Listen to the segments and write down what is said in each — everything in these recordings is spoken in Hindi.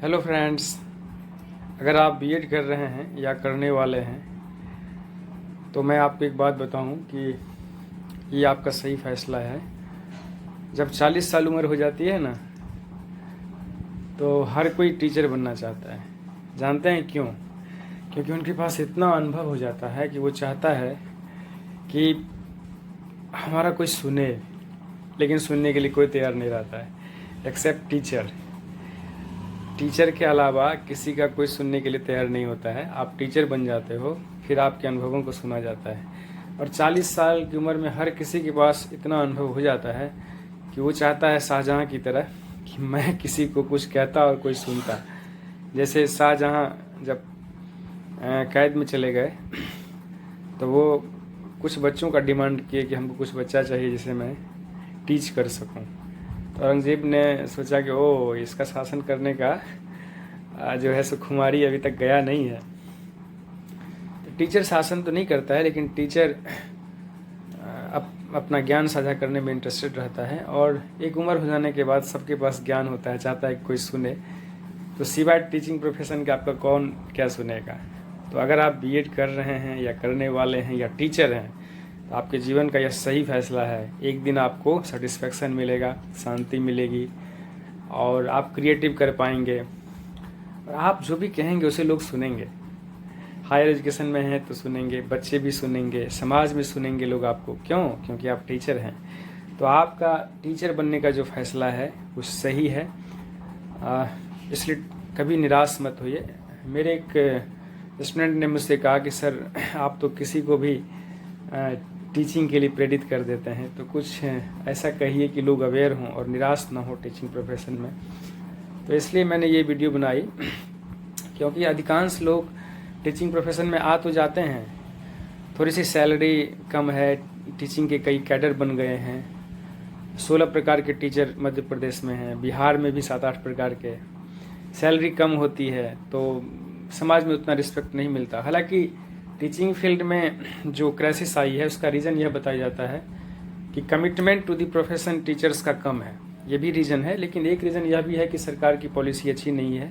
हेलो फ्रेंड्स, अगर आप बीएड कर रहे हैं या करने वाले हैं तो मैं आपको एक बात बताऊं कि ये आपका सही फैसला है। जब 40 साल उम्र हो जाती है ना, तो हर कोई टीचर बनना चाहता है। जानते हैं क्यों? क्योंकि उनके पास इतना अनुभव हो जाता है कि वो चाहता है कि हमारा कोई सुने, लेकिन सुनने के लिए कोई तैयार नहीं रहता है एक्सेप्ट टीचर। टीचर के अलावा किसी का कोई सुनने के लिए तैयार नहीं होता है। आप टीचर बन जाते हो, फिर आपके अनुभवों को सुना जाता है। और 40 साल की उम्र में हर किसी के पास इतना अनुभव हो जाता है कि वो चाहता है शाहजहाँ की तरह कि मैं किसी को कुछ कहता और कोई सुनता। जैसे शाहजहाँ जब कैद में चले गए तो वो कुछ बच्चों का डिमांड किए कि हमको कुछ बच्चा चाहिए जिसे मैं टीच कर सकूं। तो औरंगज़ेब ने सोचा कि ओ, इसका शासन करने का जो है सो खुमारी अभी तक गया नहीं है। तो टीचर शासन तो नहीं करता है, लेकिन टीचर अपना ज्ञान साझा करने में इंटरेस्टेड रहता है। और एक उम्र हो जाने के बाद सबके पास ज्ञान होता है, चाहता है कि कोई सुने। तो सिवाय टीचिंग प्रोफेशन के आपका कौन क्या सुनेगा? तो अगर आप बीएड कर रहे हैं या करने वाले हैं या टीचर हैं, तो आपके जीवन का यह सही फैसला है। एक दिन आपको सेटिस्फेक्शन मिलेगा, शांति मिलेगी और आप क्रिएटिव कर पाएंगे। और आप जो भी कहेंगे उसे लोग सुनेंगे। हायर एजुकेशन में हैं तो सुनेंगे, बच्चे भी सुनेंगे, समाज में सुनेंगे लोग आपको। क्यों? क्योंकि आप टीचर हैं। तो आपका टीचर बनने का जो फैसला है वो सही है, इसलिए कभी निराश मत होइए। मेरे एक स्टूडेंट ने मुझसे कहा कि सर, आप तो किसी को भी टीचिंग के लिए प्रेरित कर देते हैं, तो कुछ ऐसा कहिए कि लोग अवेयर हों और निराश ना हो टीचिंग प्रोफेशन में। तो इसलिए मैंने ये वीडियो बनाई, क्योंकि अधिकांश लोग टीचिंग प्रोफेशन में आ तो जाते हैं, थोड़ी सी सैलरी कम है, टीचिंग के कई कैडर बन गए हैं। 16 प्रकार के टीचर मध्य प्रदेश में हैं, बिहार में भी 7-8 प्रकार के। सैलरी कम होती है तो समाज में उतना रिस्पेक्ट नहीं मिलता। हालांकि टीचिंग फील्ड में जो क्राइसिस आई है उसका रीज़न यह बताया जाता है कि commitment to the profession teachers का कम है। ये भी रीज़न है, लेकिन एक रीज़न यह भी है कि सरकार की पॉलिसी अच्छी नहीं है,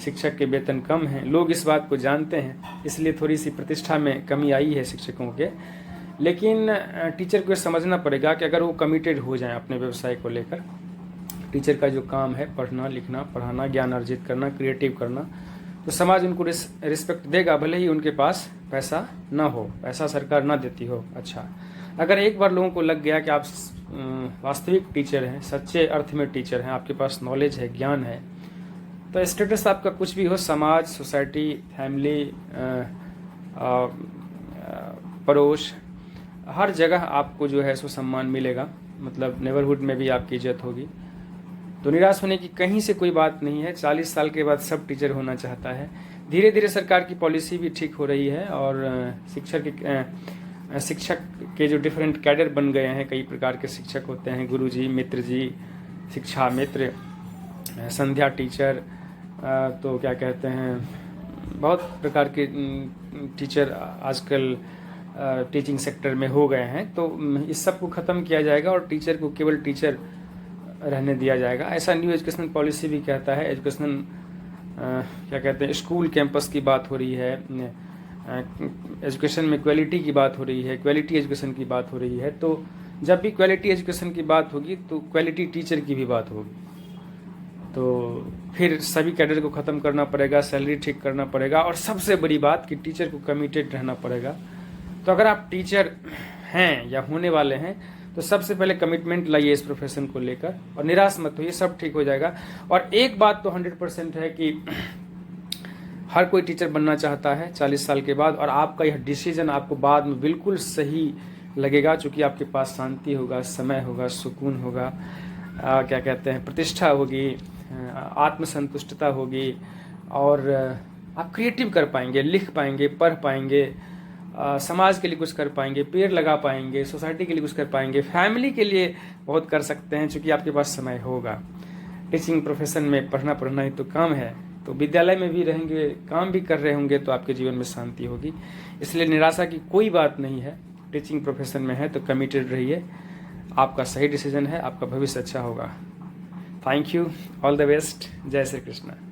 शिक्षक के वेतन कम हैं। लोग इस बात को जानते हैं, इसलिए थोड़ी सी प्रतिष्ठा में कमी आई है शिक्षकों के। लेकिन टीचर को समझना पड़ेगा कि अगर वो कमिटेड हो जाएं अपने व्यवसाय को लेकर, टीचर का जो काम है पढ़ना, लिखना, पढ़ाना, ज्ञान अर्जित करना, क्रिएटिव करना, तो समाज उनको रिस्पेक्ट देगा, भले ही उनके पास पैसा ना हो, पैसा सरकार ना देती हो। अच्छा, अगर एक बार लोगों को लग गया कि आप वास्तविक टीचर हैं, सच्चे अर्थ में टीचर हैं, आपके पास नॉलेज है, ज्ञान है, तो स्टेटस आपका कुछ भी हो, समाज, सोसाइटी, फैमिली, पड़ोस, हर जगह आपको जो है सो सम्मान मिलेगा। मतलब नेबरहुड में भी आपकी इज्जत होगी। तो निराश होने की कहीं से कोई बात नहीं है। 40 साल के बाद सब टीचर होना चाहता है। धीरे धीरे सरकार की पॉलिसी भी ठीक हो रही है और शिक्षक के जो डिफरेंट कैडर बन गए हैं, कई प्रकार के शिक्षक होते हैं, गुरुजी, मित्र जी, शिक्षा मित्र, संध्या टीचर, तो क्या कहते हैं, बहुत प्रकार के टीचर आजकल टीचिंग सेक्टर में हो गए हैं। तो इस सब को ख़त्म किया जाएगा और टीचर को केवल टीचर रहने दिया जाएगा, ऐसा न्यू एजुकेशनल पॉलिसी भी कहता है। एजुकेशनल क्या कहते हैं, स्कूल कैंपस की बात हो रही है, एजुकेशन में क्वालिटी की बात हो रही है, क्वालिटी एजुकेशन की बात हो रही है। तो जब भी क्वालिटी एजुकेशन की बात होगी तो क्वालिटी टीचर की भी बात होगी। तो फिर सभी कैडर को ख़त्म करना पड़ेगा, सैलरी ठीक करना पड़ेगा, और सबसे बड़ी बात कि टीचर को कमिटेड रहना पड़ेगा। तो अगर आप टीचर हैं या होने वाले हैं तो सबसे पहले कमिटमेंट लाइए इस प्रोफेशन को लेकर और निराश मत होइए, सब ठीक हो जाएगा। और एक बात तो 100% है कि हर कोई टीचर बनना चाहता है 40 साल के बाद, और आपका यह डिसीजन आपको बाद में बिल्कुल सही लगेगा, चूँकि आपके पास शांति होगा, समय होगा, सुकून होगा, क्या कहते हैं, प्रतिष्ठा होगी, आत्मसंतुष्टता होगी, और आप क्रिएटिव कर पाएंगे, लिख पाएंगे, पढ़ पाएंगे, समाज के लिए कुछ कर पाएंगे, पेड़ लगा पाएंगे, सोसाइटी के लिए कुछ कर पाएंगे, फैमिली के लिए बहुत कर सकते हैं, क्योंकि आपके पास समय होगा। टीचिंग प्रोफेशन में पढ़ना ही तो काम है। तो विद्यालय में भी रहेंगे, काम भी कर रहे होंगे, तो आपके जीवन में शांति होगी। इसलिए निराशा की कोई बात नहीं है। टीचिंग प्रोफेशन में है तो कमिटेड रहिए, आपका सही डिसीजन है, आपका भविष्य अच्छा होगा। Thank you, all the best, जय श्री कृष्ण।